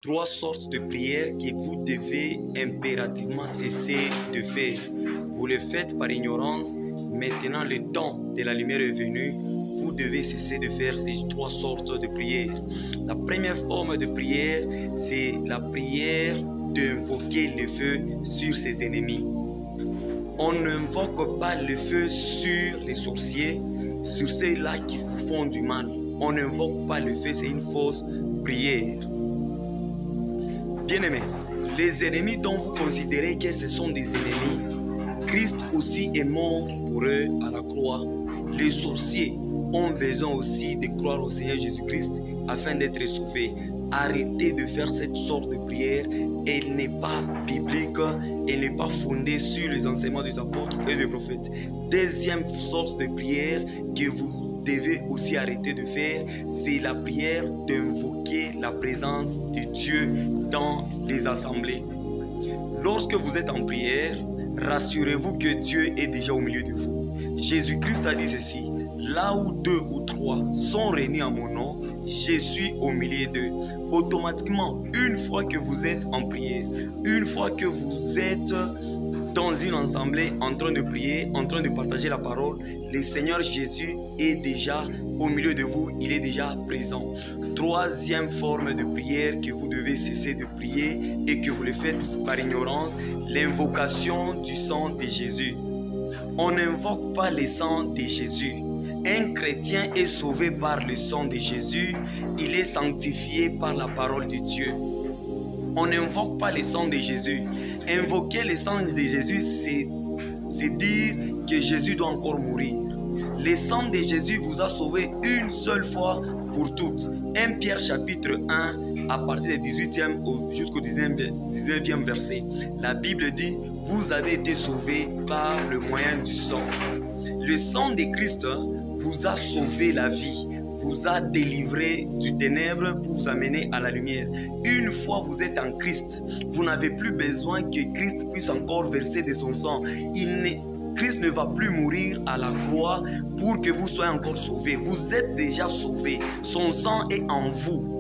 3 sortes de prières que vous devez impérativement cesser de faire. Vous le faites par ignorance. Maintenant, le temps de la lumière est venu. Vous devez cesser de faire ces 3 sortes de prières. La première forme de prière, c'est la prière d'invoquer le feu sur ses ennemis. On n'invoque pas le feu sur les sorciers, sur ceux-là qui vous font du mal. On n'invoque pas le feu, c'est une fausse prière. Bien-aimés, les ennemis dont vous considérez que ce sont des ennemis, Christ aussi est mort pour eux à la croix. Les sorciers ont besoin aussi de croire au Seigneur Jésus-Christ afin d'être sauvés. Arrêtez de faire cette sorte de prière. Elle n'est pas biblique, elle n'est pas fondée sur les enseignements des apôtres et des prophètes. Deuxième sorte de prière que vous devez aussi arrêter de faire, c'est la prière d'invoquer la présence de Dieu dans les assemblées. Lorsque vous êtes en prière, rassurez-vous que Dieu est déjà au milieu de vous. Jésus-Christ a dit ceci: là où 2 ou 3 sont réunis en mon nom, je suis au milieu d'eux. Automatiquement, une fois que vous êtes en prière, une fois que vous êtes dans une assemblée en train de prier, en train de partager la parole, le Seigneur Jésus est déjà au milieu de vous, il est déjà présent. Troisième forme de prière que vous devez cesser de prier et que vous le faites par ignorance, l'invocation du sang de Jésus. On n'invoque pas le sang de Jésus. Un chrétien est sauvé par le sang de Jésus, il est sanctifié par la parole de Dieu. On n'invoque pas le sang de Jésus. Invoquer le sang de Jésus, c'est dire que Jésus doit encore mourir. Le sang de Jésus vous a sauvé une seule fois pour toutes. 1 Pierre chapitre 1, à partir du 18e jusqu'au 19e verset. La Bible dit: vous avez été sauvés par le moyen du sang. Le sang de Christ vous a sauvé la vie, vous a délivré du ténèbre pour vous amener à la lumière. Une fois vous êtes en Christ, vous n'avez plus besoin que Christ puisse encore verser de son sang. Christ ne va plus mourir à la croix pour que vous soyez encore sauvés. Vous êtes déjà sauvés. Son sang est en vous.